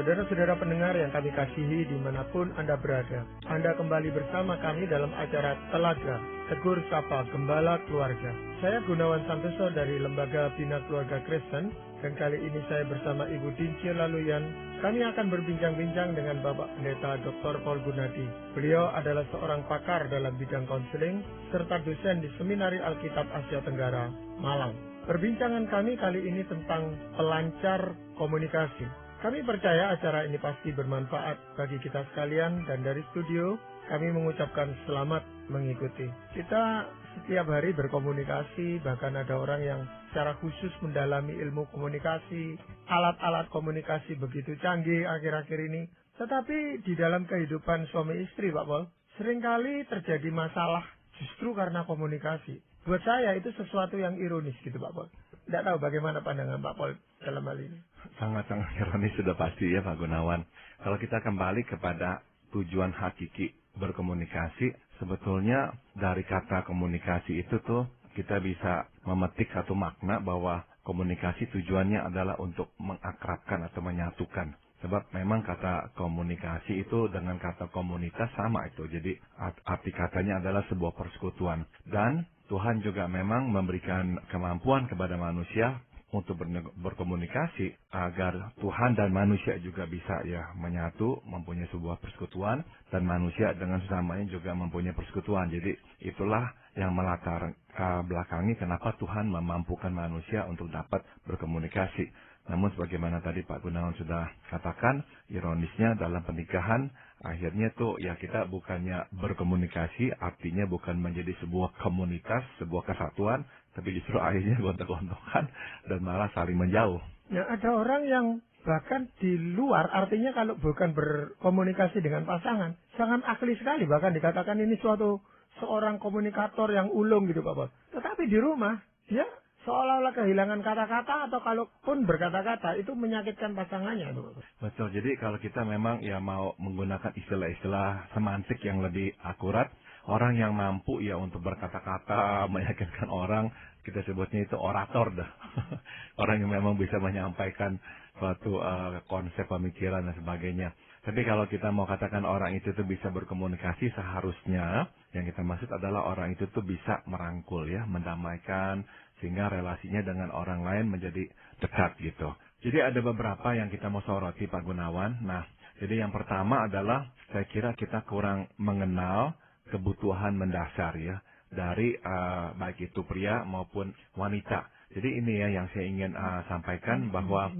Saudara-saudara pendengar yang kami kasihi dimanapun Anda berada, Anda kembali bersama kami dalam acara Telaga, Tegur Sapa Gembala Keluarga. Saya Gunawan Santoso dari Lembaga Bina Keluarga Kristen, dan kali ini saya bersama Ibu Dinci Laluyan. Kami akan berbincang-bincang dengan Bapak Pendeta Dr. Paul Gunadi. Beliau adalah seorang pakar dalam bidang konseling, serta dosen di Seminari Alkitab Asia Tenggara, Malang. Perbincangan kami kali ini tentang pelancar komunikasi. Kami percaya acara ini pasti bermanfaat bagi kita sekalian, dan dari studio kami mengucapkan selamat mengikuti. Kita setiap hari berkomunikasi, bahkan ada orang yang secara khusus mendalami ilmu komunikasi, alat-alat komunikasi begitu canggih akhir-akhir ini. Tetapi di dalam kehidupan suami istri, Pak Paul, seringkali terjadi masalah justru karena komunikasi. Buat saya itu sesuatu yang ironis gitu, Pak Paul. Tidak tahu bagaimana pandangan Pak Paul dalam hal ini. Sangat-sangat ironis sudah pasti ya Pak Gunawan. Kalau kita kembali kepada tujuan hakiki berkomunikasi, sebetulnya dari kata komunikasi itu tuh kita bisa memetik satu makna bahwa komunikasi tujuannya adalah untuk mengakrabkan atau menyatukan. Sebab memang kata komunikasi itu dengan kata komunitas sama itu. Jadi arti katanya adalah sebuah persekutuan. Dan Tuhan juga memang memberikan kemampuan kepada manusia untuk berkomunikasi agar Tuhan dan manusia juga bisa ya menyatu, mempunyai sebuah persekutuan, dan manusia dengan sesamanya juga mempunyai persekutuan. Jadi itulah yang melatar belakangi kenapa Tuhan memampukan manusia untuk dapat berkomunikasi. Namun sebagaimana tadi Pak Gunawan sudah katakan, ironisnya dalam pernikahan akhirnya tuh ya kita bukannya berkomunikasi, artinya bukan menjadi sebuah komunitas, sebuah kesatuan, tapi justru akhirnya gontok-gontokan dan malah saling menjauh. Ya, ada orang yang bahkan di luar, artinya kalau bukan berkomunikasi dengan pasangan, sangat ahli sekali, bahkan dikatakan ini seorang komunikator yang ulung gitu Pak Paul. Tetapi di rumah, ya seolah-olah kehilangan kata-kata, atau kalaupun berkata-kata itu menyakitkan pasangannya. Betul, jadi kalau kita memang ya mau menggunakan istilah-istilah semantik yang lebih akurat, orang yang mampu ya untuk berkata-kata, meyakinkan orang, kita sebutnya itu orator dah. Orang yang memang bisa menyampaikan suatu konsep pemikiran dan sebagainya. Tapi kalau kita mau katakan orang itu tuh bisa berkomunikasi, seharusnya yang kita maksud adalah orang itu tuh bisa merangkul ya, mendamaikan, sehingga relasinya dengan orang lain menjadi dekat gitu. Jadi ada beberapa yang kita mau soroti Pak Gunawan. Nah, jadi yang pertama adalah saya kira kita kurang mengenal kebutuhan mendasar ya dari baik itu pria maupun wanita. Jadi ini ya yang saya ingin sampaikan, bahwa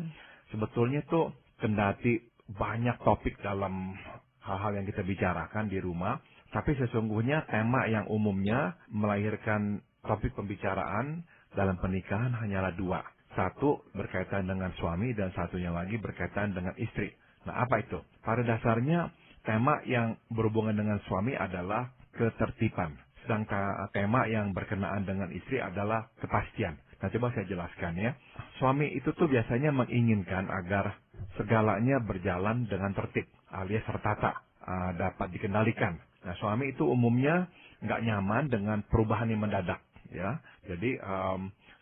sebetulnya tuh kendati banyak topik dalam hal-hal yang kita bicarakan di rumah, tapi sesungguhnya tema yang umumnya melahirkan topik pembicaraan dalam pernikahan hanyalah dua. Satu berkaitan dengan suami dan satunya lagi berkaitan dengan istri. Nah, apa itu? Pada dasarnya tema yang berhubungan dengan suami adalah ketertiban. Sedangkan tema yang berkenaan dengan istri adalah kepastian. Nah, coba saya jelaskan ya. Suami itu tuh biasanya menginginkan agar segalanya berjalan dengan tertib, alias tertata, dapat dikendalikan. Nah, suami itu umumnya nggak nyaman dengan perubahan yang mendadak. Ya, jadi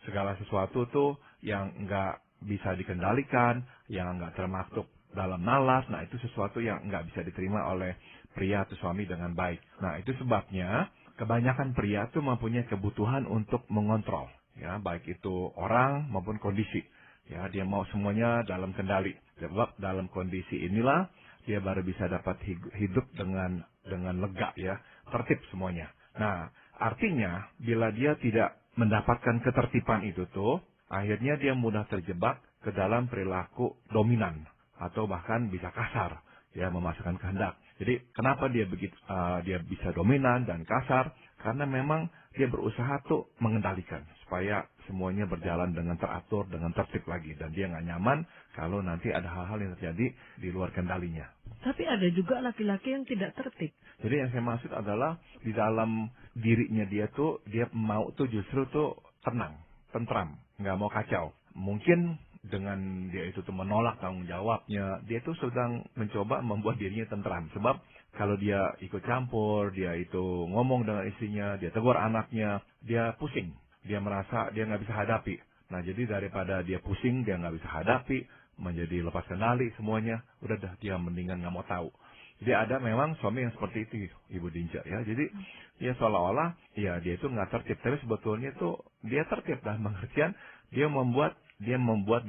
segala sesuatu tuh yang nggak bisa dikendalikan, yang nggak termaktub dalam nalas, nah itu sesuatu yang nggak bisa diterima oleh pria atau suami dengan baik. Nah, itu sebabnya kebanyakan pria tuh mempunyai kebutuhan untuk mengontrol, ya, baik itu orang maupun kondisi. Ya, dia mau semuanya dalam kendali. Sebab dalam kondisi inilah dia baru bisa dapat hidup dengan lega ya, tertib semuanya. Nah, artinya bila dia tidak mendapatkan ketertiban itu tuh, akhirnya dia mudah terjebak ke dalam perilaku dominan atau bahkan bisa kasar, ya, memasukkan kehendak. Jadi kenapa dia dia bisa dominan dan kasar? Karena memang dia berusaha tuh mengendalikan supaya semuanya berjalan dengan teratur, dengan tertib lagi, dan dia nggak nyaman kalau nanti ada hal-hal yang terjadi di luar kendalinya. Tapi ada juga laki-laki yang tidak tertib. Jadi yang saya maksud adalah di dalam dirinya dia tuh, dia mau tuh justru tuh tenang, tentram, nggak mau kacau. Mungkin dengan dia itu tuh menolak tanggung jawabnya, dia tuh sedang mencoba membuat dirinya tentram. Sebab kalau dia ikut campur, dia itu ngomong dengan istrinya, dia tegur anaknya, dia pusing. Dia merasa dia nggak bisa hadapi. Nah, jadi daripada dia pusing, dia nggak bisa hadapi, menjadi lepas kendali semuanya. Udah dah, dia mendingan nggak mau tahu. Jadi ada memang suami yang seperti itu, Ibu Dinja ya. Jadi ya seolah-olah ya dia itu nggak tertib, tapi sebetulnya tuh dia tertib dalam pengertian dia membuat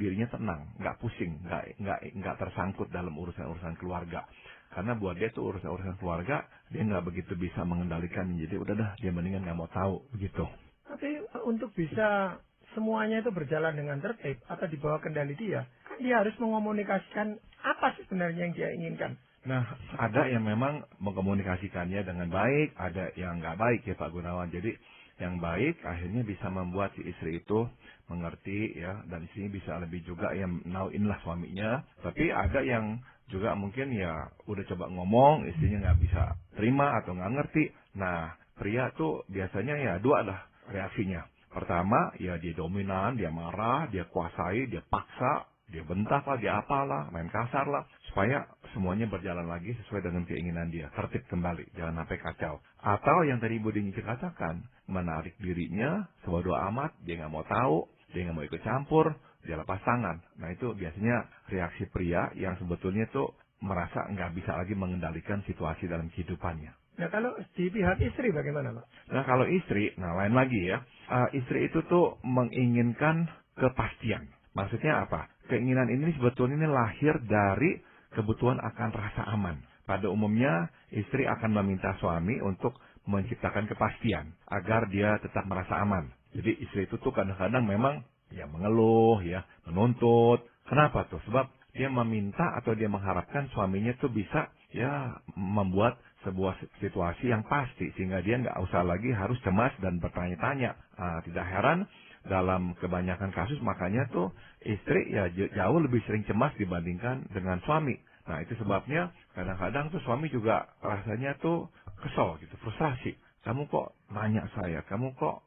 dirinya tenang, nggak pusing, nggak tersangkut dalam urusan-urusan keluarga. Karena buat dia tuh urusan-urusan keluarga dia nggak begitu bisa mengendalikan. Jadi udah dah, dia mendingan nggak mau tahu begitu. Tapi untuk bisa semuanya itu berjalan dengan tertib atau di bawah kendali dia, kan dia harus mengomunikasikan apa sebenarnya yang dia inginkan. Nah, ada yang memang mengkomunikasikannya dengan baik, ada yang nggak baik ya Pak Gunawan. Jadi yang baik akhirnya bisa membuat si istri itu mengerti ya, dan istrinya bisa lebih juga yang nauin lah suaminya. Tapi ada yang juga mungkin ya udah coba ngomong, istrinya nggak bisa terima atau nggak ngerti. Nah, pria tuh biasanya ya dua lah reaksinya. Pertama, ya dia dominan, dia marah, dia kuasai, dia paksa, dia bentak lah, dia apalah, main kasar lah, supaya semuanya berjalan lagi sesuai dengan keinginan dia, tertib kembali, jangan sampai kacau. Atau yang tadi Ibu Dinja katakan, menarik dirinya, sebodoh amat, dia nggak mau tahu, dia nggak mau ikut campur, dia lepas tangan. Nah itu biasanya reaksi pria yang sebetulnya tuh merasa nggak bisa lagi mengendalikan situasi dalam kehidupannya. Nah kalau di pihak istri bagaimana Pak? Nah kalau istri, nah lain lagi ya, istri itu tuh menginginkan kepastian. Maksudnya apa? Keinginan ini sebetulnya lahir dari kebutuhan akan rasa aman. Pada umumnya, istri akan meminta suami untuk menciptakan kepastian agar dia tetap merasa aman. Jadi istri itu tuh kadang-kadang memang ya mengeluh, ya menuntut. Kenapa tuh? Sebab dia meminta atau dia mengharapkan suaminya tuh bisa ya membuat sebuah situasi yang pasti sehingga dia nggak usah lagi harus cemas dan bertanya-tanya. Tidak heran dalam kebanyakan kasus makanya tuh istri ya jauh lebih sering cemas dibandingkan dengan suami. Nah itu sebabnya kadang-kadang tuh suami juga rasanya tuh kesel gitu, frustrasi. Kamu kok nanya saya, kamu kok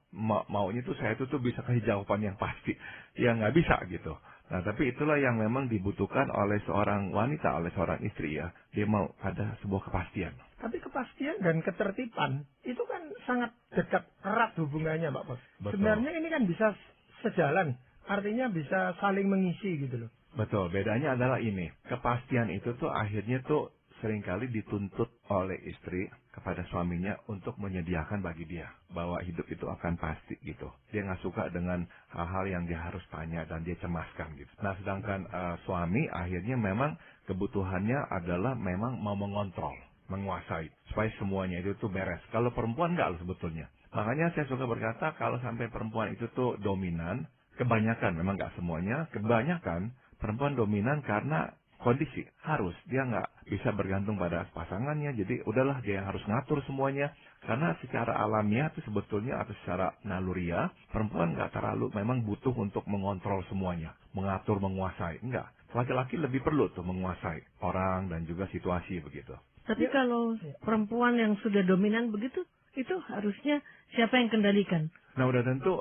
maunya tuh saya tuh bisa kasih jawaban yang pasti. Ya nggak bisa gitu. Nah tapi itulah yang memang dibutuhkan oleh seorang wanita, oleh seorang istri ya. Dia mau ada sebuah kepastian. Tapi kepastian dan ketertiban itu kan sangat dekat erat hubungannya Pak Bos. Sebenarnya ini kan bisa sejalan, artinya bisa saling mengisi gitu loh. Betul, bedanya adalah ini. Kepastian itu tuh akhirnya tuh seringkali dituntut oleh istri kepada suaminya untuk menyediakan bagi dia bahwa hidup itu akan pasti gitu. Dia nggak suka dengan hal-hal yang dia harus tanya dan dia cemaskan gitu. Nah sedangkan suami akhirnya memang kebutuhannya adalah memang mau mengontrol, menguasai supaya semuanya itu tuh beres. Kalau perempuan nggak loh sebetulnya. Makanya saya suka berkata kalau sampai perempuan itu tuh dominan, kebanyakan memang nggak semuanya, kebanyakan perempuan dominan karena kondisi harus dia nggak bisa bergantung pada pasangannya, jadi udahlah dia yang harus ngatur semuanya karena secara alamiah itu sebetulnya atau secara naluriah perempuan nggak terlalu memang butuh untuk mengontrol semuanya, mengatur, menguasai, enggak. Laki-laki lebih perlu tuh menguasai orang dan juga situasi begitu. Tapi kalau perempuan yang sudah dominan begitu, itu harusnya siapa yang kendalikan? Nah udah tentu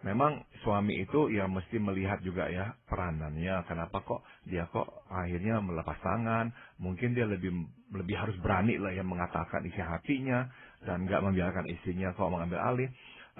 memang suami itu ya mesti melihat juga ya peranannya. Kenapa kok dia kok akhirnya melepas tangan? Mungkin dia lebih harus berani lah ya mengatakan isi hatinya dan nggak membiarkan istrinya kok mengambil alih.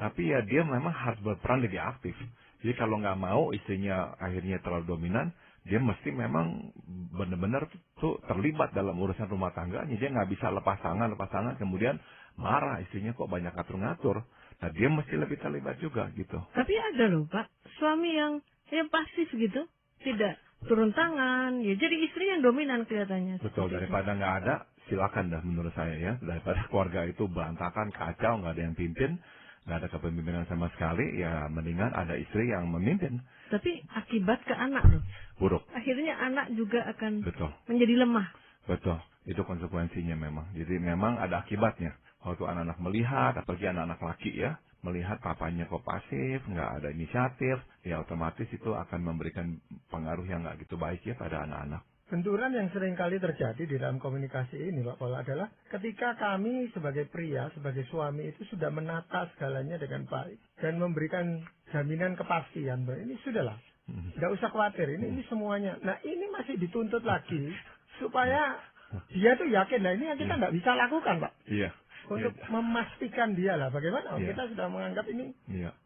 Tapi ya dia memang harus berperan lebih aktif. Jadi kalau nggak mau istrinya akhirnya terlalu dominan, dia mesti memang benar-benar tuh terlibat dalam urusan rumah tangganya. Dia nggak bisa lepas tangan kemudian marah istrinya kok banyak ngatur-ngatur. Nah dia mesti lebih terlibat juga gitu. Tapi ada loh Pak, suami yang pasif gitu, tidak turun tangan, ya jadi istri yang dominan kelihatannya. Betul, daripada nggak ada, silakan dah menurut saya ya. Daripada keluarga itu berantakan, kacau, nggak ada yang pimpin, nggak ada kepemimpinan sama sekali, ya mendingan ada istri yang memimpin. Tapi akibat ke anak loh. Buruk. Akhirnya anak juga akan Betul. menjadi lemah. Betul, itu konsekuensinya memang. Jadi memang ada akibatnya. Waktu anak-anak melihat, apalagi anak-anak laki ya, melihat papanya kok pasif, nggak ada inisiatif, ya otomatis itu akan memberikan pengaruh yang nggak gitu baik ya pada anak-anak. Benturan yang sering kali terjadi di dalam komunikasi ini Pak Paul adalah ketika kami sebagai pria, sebagai suami itu sudah menata segalanya dengan baik dan memberikan jaminan kepastian bahwa ini sudahlah, nggak usah khawatir, ini semuanya. Nah ini masih dituntut lagi supaya dia tuh yakin, nah ini yang kita nggak bisa lakukan Pak. Iya. Untuk memastikan dia lah, bagaimana? Kita sudah menganggap ini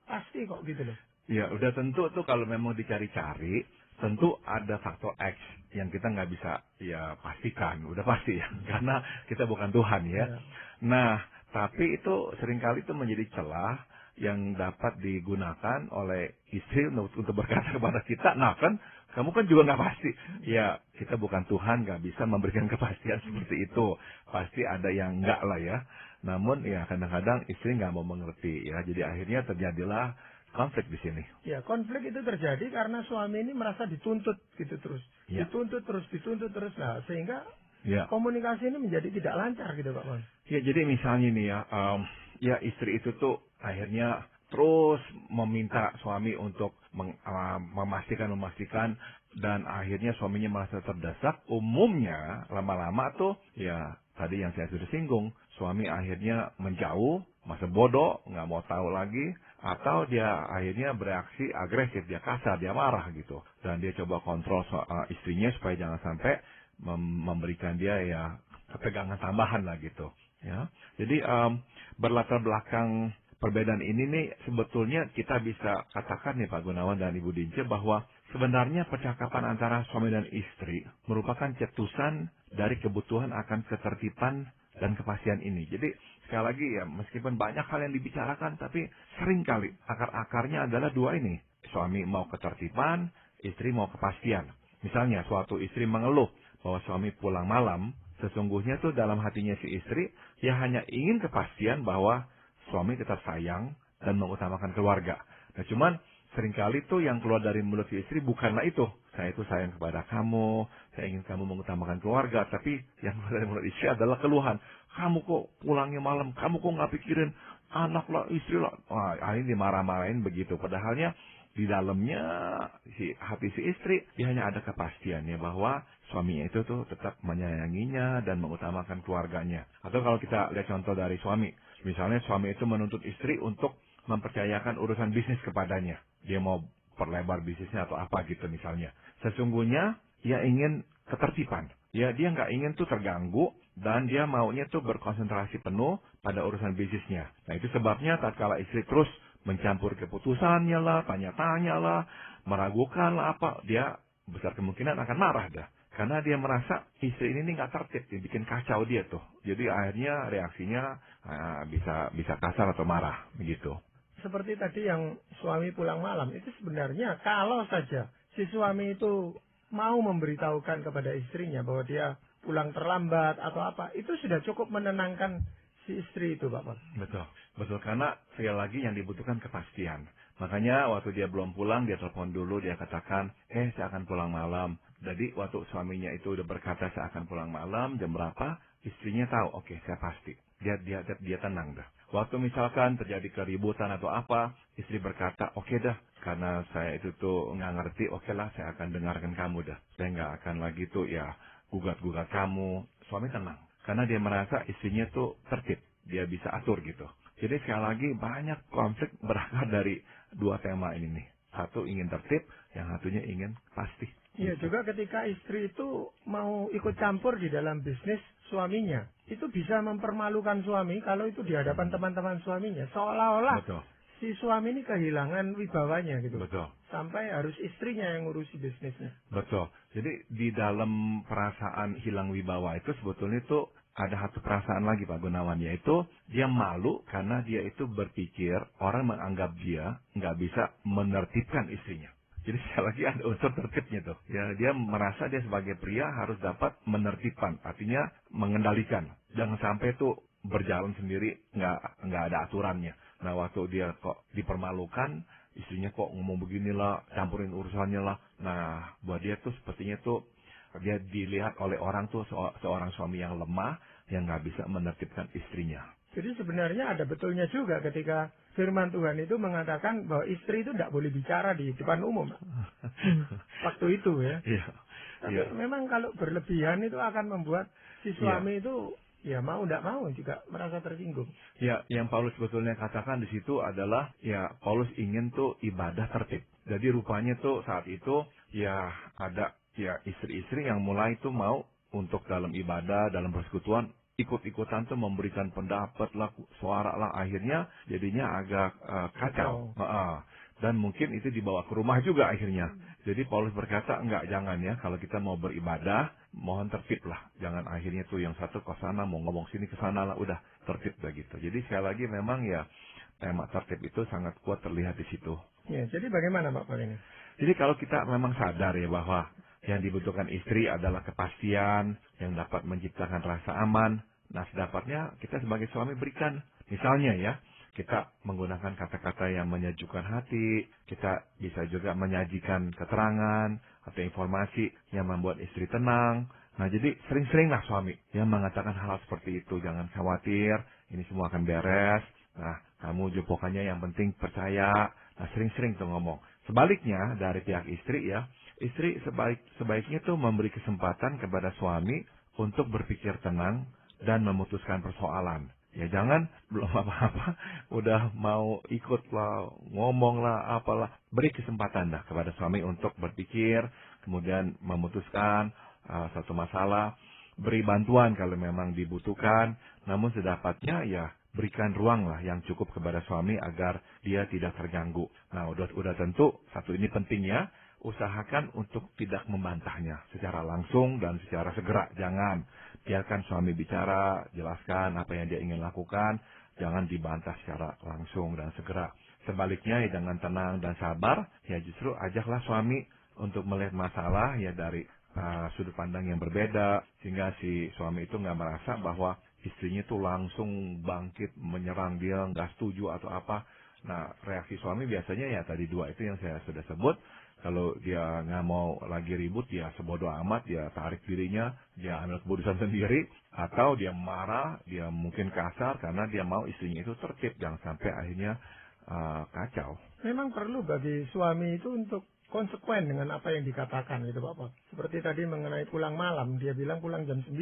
pasti kok gitu loh. Iya, udah tentu tuh kalau memang dicari-cari, tentu ada faktor X yang kita nggak bisa ya pastikan, udah pasti ya, karena kita bukan Tuhan ya. Ya. Nah, tapi itu seringkali itu menjadi celah yang dapat digunakan oleh istri untuk berkata kepada kita, nah kan kamu kan juga nggak pasti. Ya, kita bukan Tuhan, nggak bisa memberikan kepastian seperti itu. Pasti ada yang enggak lah ya. Namun ya kadang-kadang istri nggak mau mengerti ya. Jadi akhirnya terjadilah konflik di sini. Ya, konflik itu terjadi karena suami ini merasa dituntut gitu terus. Ya. Dituntut terus. Nah, sehingga Ya. komunikasi ini menjadi tidak lancar gitu Pak Man. Ya, jadi misalnya nih ya, ya istri itu tuh akhirnya terus meminta suami untuk memastikan dan akhirnya suaminya merasa terdesak. Umumnya lama-lama tuh ya tadi yang saya sudah singgung, suami akhirnya menjauh, masa bodoh, nggak mau tahu lagi, atau dia akhirnya bereaksi agresif, dia kasar, dia marah gitu, dan dia coba kontrol istrinya supaya jangan sampai memberikan dia ya ketegangan tambahan lah gitu ya. Jadi berlatar belakang perbedaan ini nih sebetulnya kita bisa katakan nih Pak Gunawan dan Ibu Dince bahwa sebenarnya percakapan antara suami dan istri merupakan cetusan dari kebutuhan akan ketertiban dan kepastian ini. Jadi sekali lagi ya, meskipun banyak hal yang dibicarakan, tapi seringkali akar-akarnya adalah dua ini. Suami mau ketertiban, istri mau kepastian. Misalnya suatu istri mengeluh bahwa suami pulang malam, sesungguhnya tuh dalam hatinya si istri, ya hanya ingin kepastian bahwa suami tetap sayang dan mengutamakan keluarga. Nah cuman seringkali tuh yang keluar dari mulut si istri bukanlah itu. Saya itu sayang kepada kamu, saya ingin kamu mengutamakan keluarga. Tapi yang keluar dari mulut istri adalah keluhan. Kamu kok pulangnya malam, kamu kok nggak pikirin anak lah, istri lah. Wah, ini dimarah-marahin begitu. Padahalnya di dalamnya hati si istri, dia hanya ada kepastiannya bahwa suaminya itu tuh tetap menyayanginya dan mengutamakan keluarganya. Atau kalau kita lihat contoh dari suami, misalnya suami itu menuntut istri untuk mempercayakan urusan bisnis kepadanya. Dia mau perlebar bisnisnya atau apa gitu misalnya. Sesungguhnya dia ingin ketertiban. Ya, dia nggak ingin tuh terganggu dan dia maunya tuh berkonsentrasi penuh pada urusan bisnisnya. Nah itu sebabnya tatkala istri terus mencampur keputusannya lah, tanya-tanya lah, meragukan lah apa, dia besar kemungkinan akan marah dah. Karena dia merasa istri ini nggak tertib, dia bikin kacau dia tuh. Jadi akhirnya reaksinya bisa kasar atau marah, begitu. Seperti tadi yang suami pulang malam, itu sebenarnya kalau saja si suami itu mau memberitahukan kepada istrinya bahwa dia pulang terlambat atau apa, itu sudah cukup menenangkan si istri itu, Bapak. Betul, karena sekali lagi yang dibutuhkan kepastian. Makanya waktu dia belum pulang, dia telepon dulu, dia katakan, saya akan pulang malam. Jadi waktu suaminya itu udah berkata saya akan pulang malam, jam berapa, istrinya tahu, oke, saya pasti. Dia tenang dah. Waktu misalkan terjadi keributan atau apa, istri berkata, oke dah, karena saya itu tuh nggak ngerti, oke lah, saya akan dengarkan kamu dah. Saya nggak akan lagi tuh ya gugat-gugat kamu. Suami tenang. Karena dia merasa istrinya tuh tertib, dia bisa atur gitu. Jadi sekali lagi banyak konflik berakar dari dua tema ini nih. Satu ingin tertib, yang satunya ingin pasti. Iya, juga ketika istri itu mau ikut campur di dalam bisnis suaminya, itu bisa mempermalukan suami kalau itu di hadapan teman-teman suaminya. Seolah-olah si suami ini kehilangan wibawanya gitu. Betul. Sampai harus istrinya yang ngurusi bisnisnya. Betul. Jadi di dalam perasaan hilang wibawa itu sebetulnya itu ada satu perasaan lagi Pak Gunawan, yaitu dia malu karena dia itu berpikir orang menganggap dia nggak bisa menertibkan istrinya. Jadi sekali lagi ada unsur tertibnya tuh. Ya, dia merasa dia sebagai pria harus dapat menertibkan, artinya mengendalikan. Jangan sampai tuh berjalan sendiri nggak ada aturannya. Nah waktu dia kok dipermalukan, istrinya kok ngomong beginilah, campurin urusannya lah. Nah buat dia tuh sepertinya tuh dia dilihat oleh orang tuh seorang suami yang lemah yang nggak bisa menertibkan istrinya. Jadi sebenarnya ada betulnya juga ketika firman Tuhan itu mengatakan bahwa istri itu tidak boleh bicara di depan umum. Waktu itu ya. Iya. Tapi memang kalau berlebihan itu akan membuat si suami itu ya mau tidak mau juga merasa tersinggung. Ya, yang Paulus sebetulnya katakan di situ adalah ya Paulus ingin tuh ibadah tertib. Jadi rupanya tuh saat itu ya ada ya istri-istri yang mulai tuh mau untuk dalam ibadah, dalam persekutuan ikut-ikutan tuh memberikan pendapat lah, suara lah, akhirnya jadinya agak kacau. dan mungkin itu dibawa ke rumah juga akhirnya. Jadi Paulus berkata, enggak, jangan ya, kalau kita mau beribadah, mohon tertib lah. Jangan akhirnya tuh yang satu ke sana, mau ngomong sini ke sana lah, udah tertib begitu. Jadi sekali lagi memang ya, tema tertib itu sangat kuat terlihat di situ. Ya, jadi bagaimana Pak Paul ini? Jadi kalau kita memang sadar ya bahwa yang dibutuhkan istri adalah kepastian, yang dapat menciptakan rasa aman. Nah, sedapatnya kita sebagai suami berikan. Misalnya ya, kita menggunakan kata-kata yang menyejukkan hati, kita bisa juga menyajikan keterangan atau informasi yang membuat istri tenang. Nah, jadi sering-seringlah suami yang mengatakan hal seperti itu. Jangan khawatir, ini semua akan beres. Nah, kamu pokoknya yang penting percaya. Nah, sering-sering tuh ngomong. Sebaliknya, dari pihak istri ya, istri sebaiknya tuh memberi kesempatan kepada suami untuk berpikir tenang dan memutuskan persoalan. Ya jangan belum apa-apa udah mau ikut lah, ngomong lah, apalah. Beri kesempatan dah kepada suami untuk berpikir, kemudian memutuskan satu masalah. Beri bantuan kalau memang dibutuhkan, namun sedapatnya ya berikan ruang lah yang cukup kepada suami agar dia tidak terganggu. Nah udah tentu, satu ini pentingnya, usahakan untuk tidak membantahnya secara langsung dan secara segera. Jangan. Biarkan suami bicara, jelaskan apa yang dia ingin lakukan. Jangan dibantah secara langsung dan segera. Sebaliknya ya dengan tenang dan sabar, ya justru ajaklah suami untuk melihat masalah ya dari sudut pandang yang berbeda. Sehingga si suami itu nggak merasa bahwa istrinya tuh langsung bangkit, menyerang dia, nggak setuju atau apa. Nah reaksi suami biasanya ya tadi dua itu yang saya sudah sebut. Kalau dia nggak mau lagi ribut, dia sebodoh amat, dia tarik dirinya, dia ambil keputusan sendiri, atau dia marah, dia mungkin kasar karena dia mau istrinya itu tertib, jangan sampai akhirnya kacau. Memang perlu bagi suami itu untuk konsekuen dengan apa yang dikatakan gitu Pak Paul. Seperti tadi mengenai pulang malam, dia bilang pulang jam 9,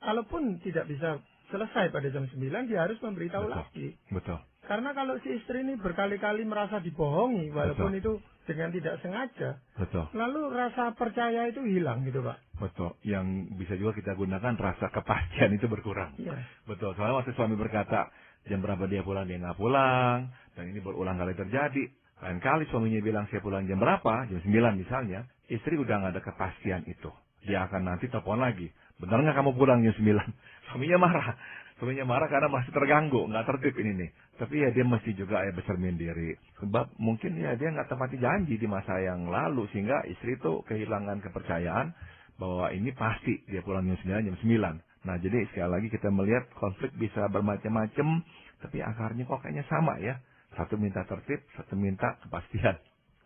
kalaupun tidak bisa selesai pada jam 9, dia harus memberitahu lagi. Betul. Karena kalau si istri ini berkali-kali merasa dibohongi, walaupun Betul. itu dengan tidak sengaja, Betul. lalu rasa percaya itu hilang gitu Pak. Betul. Yang bisa juga kita gunakan rasa kepastian itu berkurang. Iya. Betul. Soalnya waktu suami berkata jam berapa dia pulang, dia nggak pulang, dan ini berulang kali terjadi. Lain kali suaminya bilang saya pulang jam berapa, jam 9 misalnya, istri udah nggak ada kepastian itu. Dia akan nanti telepon lagi. Benar nggak kamu pulang jam 9? Suaminya marah. Suaminya marah karena masih terganggu, nggak tertib ini nih. Tapi ya dia mesti juga bercermin diri. Sebab mungkin ya dia nggak tepati janji di masa yang lalu. Sehingga istri itu kehilangan kepercayaan bahwa ini pasti dia pulang jam 9, jam 9. Nah jadi sekali lagi kita melihat konflik bisa bermacam-macam. Tapi akarnya kok kayaknya sama ya. Satu minta tertib, satu minta kepastian.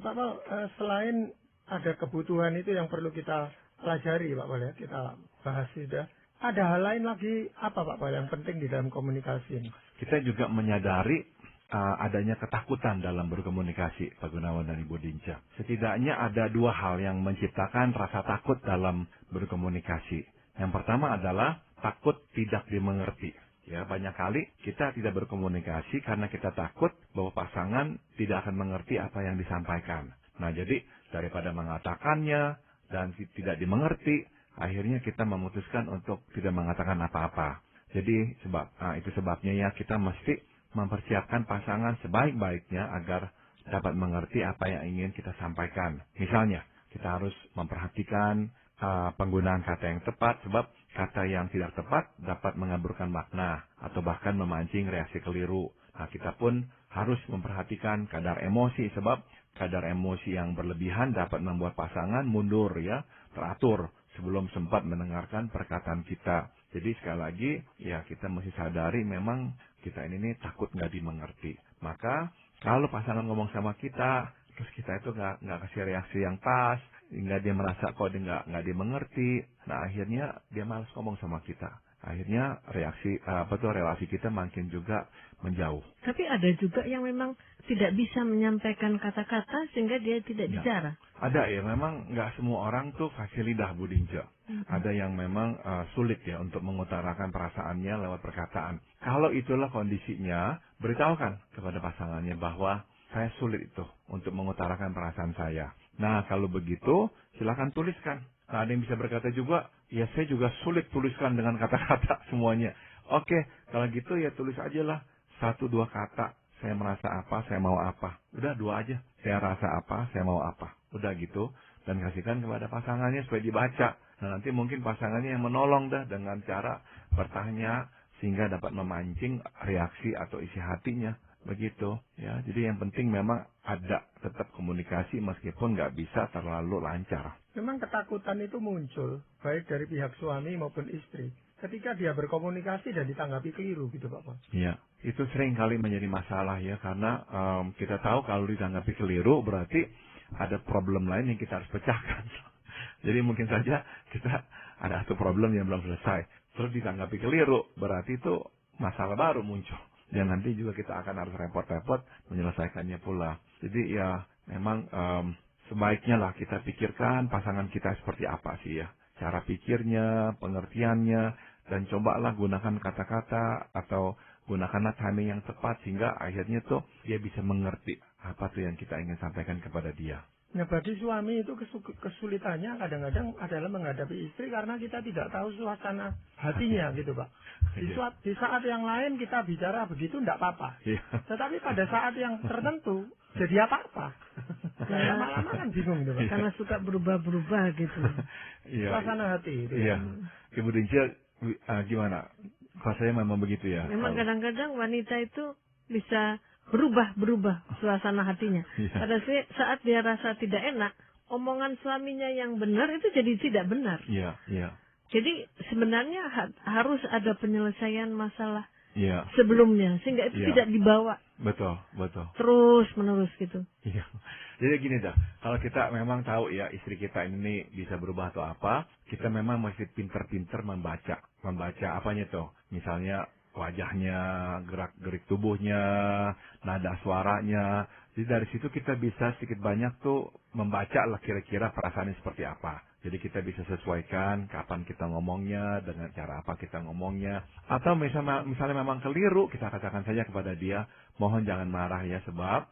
Pak Paul, selain ada kebutuhan itu yang perlu kita pelajari Pak Paul ya, kita bahas sudah. Ada hal lain lagi apa Pak Paul yang penting di dalam komunikasi ini? Kita juga menyadari adanya ketakutan dalam berkomunikasi, Pak Gunawan dan Ibu Dinca. Setidaknya ada dua hal yang menciptakan rasa takut dalam berkomunikasi. Yang pertama adalah takut tidak dimengerti. Ya, banyak kali kita tidak berkomunikasi karena kita takut bahwa pasangan tidak akan mengerti apa yang disampaikan. Nah, jadi daripada mengatakannya dan tidak dimengerti, akhirnya kita memutuskan untuk tidak mengatakan apa-apa. Jadi itu sebabnya ya kita mesti mempersiapkan pasangan sebaik-baiknya agar dapat mengerti apa yang ingin kita sampaikan. Misalnya, kita harus memperhatikan penggunaan kata yang tepat, sebab kata yang tidak tepat dapat mengaburkan makna atau bahkan memancing reaksi keliru. Nah, kita pun harus memperhatikan kadar emosi, sebab kadar emosi yang berlebihan dapat membuat pasangan mundur ya, teratur sebelum sempat mendengarkan perkataan kita. Jadi sekali lagi ya kita mesti sadari memang kita ini takut nggak dimengerti. Maka kalau pasangan ngomong sama kita, terus kita itu nggak kasih reaksi yang pas, hingga dia merasa kok dia nggak dimengerti. Nah akhirnya dia malas ngomong sama kita. Akhirnya relasi kita makin juga menjauh. Tapi ada juga yang memang tidak bisa menyampaikan kata-kata sehingga dia tidak bicara. Ada ya, memang nggak semua orang tuh fasih lidah, Bu Dinja. Ada yang memang sulit ya untuk mengutarakan perasaannya lewat perkataan. Kalau itulah kondisinya, beritahukan kepada pasangannya bahwa saya sulit itu untuk mengutarakan perasaan saya. Nah kalau begitu silakan tuliskan. Nah, ada yang bisa berkata juga, ya saya juga sulit tuliskan dengan kata-kata semuanya. Oke, kalau gitu ya tulis aja lah 1-2 kata saya merasa apa, saya mau apa. Udah dua aja. Saya rasa apa, saya mau apa. Udah gitu. Dan kasihkan kepada pasangannya supaya dibaca. Nah nanti mungkin pasangannya yang menolong dah dengan cara bertanya sehingga dapat memancing reaksi atau isi hatinya. Begitu ya. Jadi yang penting memang ada tetap komunikasi meskipun nggak bisa terlalu lancar. Memang ketakutan itu muncul baik dari pihak suami maupun istri ketika dia berkomunikasi dan ditanggapi keliru gitu Pak Pol. Iya, itu sering kali menjadi masalah ya karena kita tahu kalau ditanggapi keliru berarti ada problem lain yang kita harus pecahkan. Jadi mungkin saja kita ada satu problem yang belum selesai, terus ditanggapi keliru berarti itu masalah baru muncul. Dan nanti juga kita akan harus repot-repot menyelesaikannya pula. Jadi ya memang sebaiknya lah kita pikirkan pasangan kita seperti apa sih ya. Cara pikirnya, pengertiannya, dan cobalah gunakan kata-kata atau gunakanlah timing yang tepat sehingga akhirnya tuh dia bisa mengerti apa tuh yang kita ingin sampaikan kepada dia. Nah, bagi suami itu kesulitannya kadang-kadang adalah menghadapi istri karena kita tidak tahu suasana hatinya gitu Pak. Di saat yang lain kita bicara begitu tidak apa-apa. Tetapi pada saat yang tertentu jadi apa-apa. Saya lama-lama kan bingung gitu Pak. Karena suka berubah-berubah gitu. Suasana hati itu. Iya. Ibu Dincia gimana? Rasanya memang begitu ya? Memang kadang-kadang wanita itu bisa berubah suasana hatinya. Pada saat dia rasa tidak enak, omongan suaminya yang benar itu jadi tidak benar. Iya. Jadi sebenarnya harus ada penyelesaian masalah sebelumnya sehingga itu tidak dibawa. Betul. Terus menerus gitu. Iya. Jadi gini dah, kalau kita memang tahu ya istri kita ini bisa berubah atau apa, kita memang masih pinter-pinter membaca apanya tuh. Misalnya wajahnya, gerak-gerik tubuhnya, nada suaranya. Jadi dari situ kita bisa sedikit banyak tuh membaca lah kira-kira perasaannya seperti apa. Jadi kita bisa sesuaikan kapan kita ngomongnya, dengan cara apa kita ngomongnya. Atau misalnya memang keliru, kita katakan saja kepada dia, mohon jangan marah ya sebab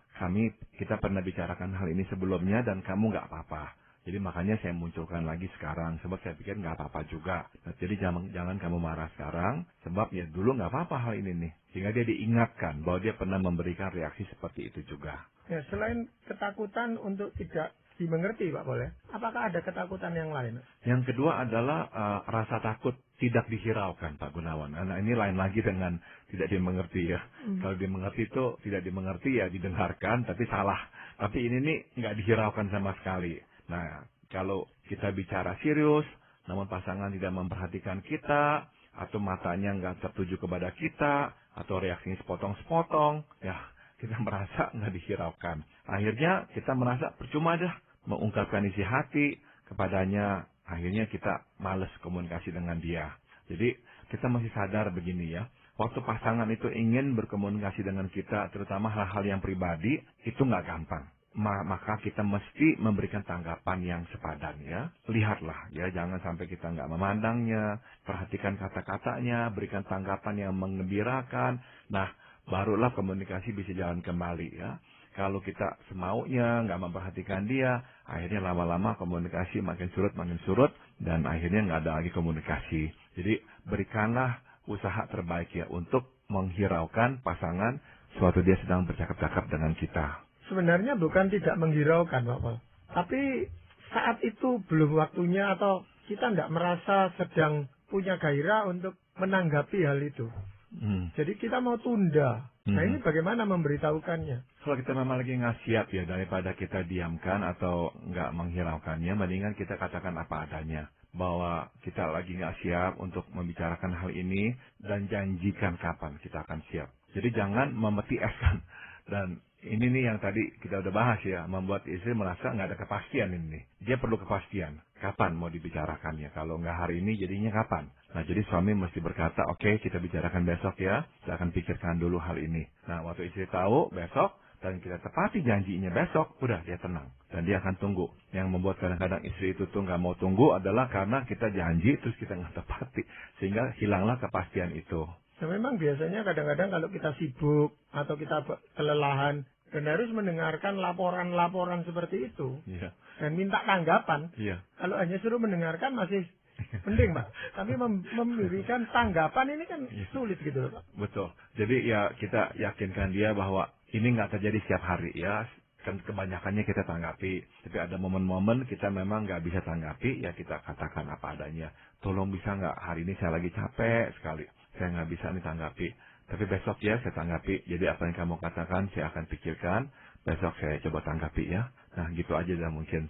kita pernah bicarakan hal ini sebelumnya dan kamu nggak apa-apa. Jadi makanya saya munculkan lagi sekarang, sebab saya pikir nggak apa-apa juga. Nah, jadi jangan kamu marah sekarang, sebab ya dulu nggak apa-apa hal ini nih. Sehingga dia diingatkan bahwa dia pernah memberikan reaksi seperti itu juga. Ya, selain ketakutan untuk tidak dimengerti Pak Pol, apakah ada ketakutan yang lain? Yang kedua adalah rasa takut tidak dihiraukan Pak Gunawan. Nah ini lain lagi dengan tidak dimengerti ya. Kalau dimengerti itu tidak dimengerti ya didengarkan tapi salah. Tapi ini nih nggak dihiraukan sama sekali. Nah, kalau kita bicara serius, namun pasangan tidak memperhatikan kita, atau matanya nggak tertuju kepada kita, atau reaksinya sepotong-sepotong, ya kita merasa nggak dihiraukan. Akhirnya kita merasa percuma dah mengungkapkan isi hati kepadanya. Akhirnya kita malas komunikasi dengan dia. Jadi kita masih sadar begini ya. Waktu pasangan itu ingin berkomunikasi dengan kita, terutama hal-hal yang pribadi, itu nggak gampang. Maka kita mesti memberikan tanggapan yang sepadan ya. Lihatlah ya, jangan sampai kita nggak memandangnya, perhatikan kata-katanya, berikan tanggapan yang menggembirakan. Nah, barulah komunikasi bisa jalan kembali ya. Kalau kita semaunya, nggak memperhatikan dia, akhirnya lama-lama komunikasi makin surut, dan akhirnya nggak ada lagi komunikasi. Jadi berikanlah usaha terbaik ya untuk menghiraukan pasangan suatu dia sedang bercakap-cakap dengan kita. Sebenarnya bukan tidak menghiraukan Pak Pol, tapi saat itu belum waktunya atau kita tidak merasa sedang punya gairah untuk menanggapi hal itu. Jadi kita mau tunda. Nah ini bagaimana memberitahukannya? Kalau kita memang lagi nggak siap ya, daripada kita diamkan atau nggak menghiraukannya, mendingan kita katakan apa adanya. Bahwa kita lagi nggak siap untuk membicarakan hal ini dan janjikan kapan kita akan siap. Jadi jangan memeti eskan. Dan ini nih yang tadi kita udah bahas ya, membuat istri merasa nggak ada kepastian ini. Dia perlu kepastian. Kapan mau dibicarakannya? Kalau nggak hari ini, jadinya kapan? Nah, jadi suami mesti berkata, oke, kita bicarakan besok ya. Saya akan pikirkan dulu hal ini. Nah, waktu istri tahu besok, dan kita tepati janjinya besok, udah dia tenang. Dan dia akan tunggu. Yang membuat kadang-kadang istri itu tuh nggak mau tunggu adalah karena kita janji, terus kita nggak tepati. Sehingga hilanglah kepastian itu. Nah, memang biasanya kadang-kadang kalau kita sibuk atau kita kelelahan dan harus mendengarkan laporan-laporan seperti itu dan minta tanggapan. Kalau hanya suruh mendengarkan masih mending Pak, tapi memberikan tanggapan ini kan sulit gitu Pak. Betul. Jadi ya kita yakinkan dia bahwa ini nggak terjadi setiap hari ya. Kan kebanyakannya kita tanggapi, tapi ada momen-momen kita memang nggak bisa tanggapi, ya kita katakan apa adanya. Tolong bisa nggak, hari ini saya lagi capek sekali, saya nggak bisa nih tanggapi. Tapi besok ya saya tanggapi. Jadi apa yang kamu katakan saya akan pikirkan, besok saya coba tanggapi ya. Nah gitu aja dah mungkin.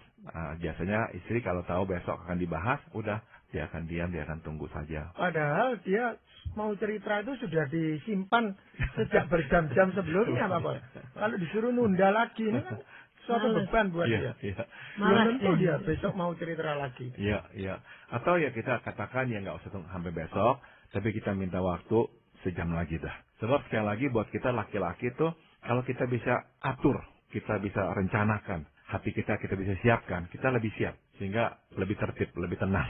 Biasanya istri kalau tahu besok akan dibahas, udah dia akan diam, dia akan tunggu saja. Padahal dia mau cerita itu sudah disimpan sejak berjam-jam sebelumnya, Bapak. Kalau disuruh nunda lagi, ini kan suatu Males. beban buat dia. Iya. Belum Malas tentu dia. dia besok mau cerita lagi. Iya. Atau ya kita katakan ya nggak usah tunggu sampai besok, tapi kita minta waktu sejam lagi dah. Sebab sekali lagi buat kita laki-laki tuh, kalau kita bisa atur, kita bisa rencanakan, hati kita bisa siapkan, kita lebih siap. Sehingga lebih tertib, lebih tenang.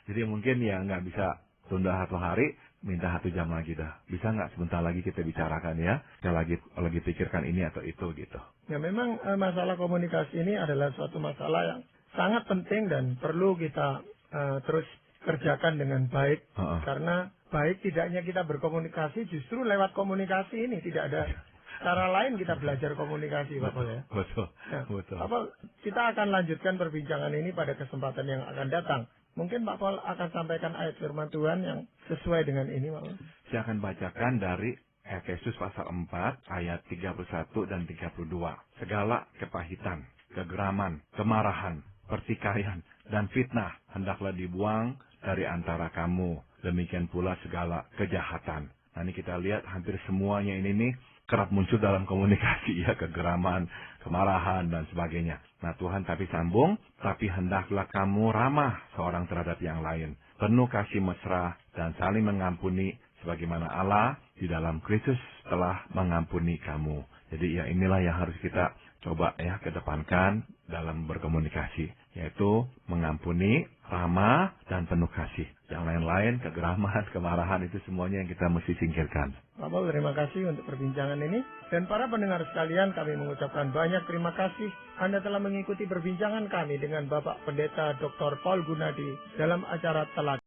Jadi mungkin ya nggak bisa tunda 1 hari, minta 1 jam lagi dah. Bisa nggak sebentar lagi kita bicarakan ya? Kita lagi pikirkan ini atau itu gitu. Ya memang masalah komunikasi ini adalah suatu masalah yang sangat penting dan perlu kita terus kerjakan dengan baik. Karena baik tidaknya kita berkomunikasi justru lewat komunikasi ini. Tidak ada cara lain kita belajar komunikasi, Bapak ya. Betul. Bapak, kita akan lanjutkan perbincangan ini pada kesempatan yang akan datang. Mungkin Pak Paul akan sampaikan ayat firman Tuhan yang sesuai dengan ini, Pak Paul. Saya akan bacakan dari Efesus pasal 4 ayat 31 dan 32. Segala kepahitan, kegeraman, kemarahan, pertikaian, dan fitnah hendaklah dibuang dari antara kamu. Demikian pula segala kejahatan. Nah ini kita lihat hampir semuanya ini nih kerap muncul dalam komunikasi ya, kegeraman, kemarahan, dan sebagainya. Nah Tuhan tapi sambung, tapi hendaklah kamu ramah seorang terhadap yang lain. Penuh kasih mesra dan saling mengampuni sebagaimana Allah di dalam Kristus telah mengampuni kamu. Jadi ya inilah yang harus kita coba ya kedepankan dalam berkomunikasi. Yaitu mengampuni, ramah, dan penuh kasih. Yang lain-lain, kegeraman, kemarahan itu semuanya yang kita mesti singkirkan. Pak Paul, terima kasih untuk perbincangan ini. Dan para pendengar sekalian, kami mengucapkan banyak terima kasih. Anda telah mengikuti perbincangan kami dengan Bapak Pendeta Dr. Paul Gunadi dalam acara Telaga.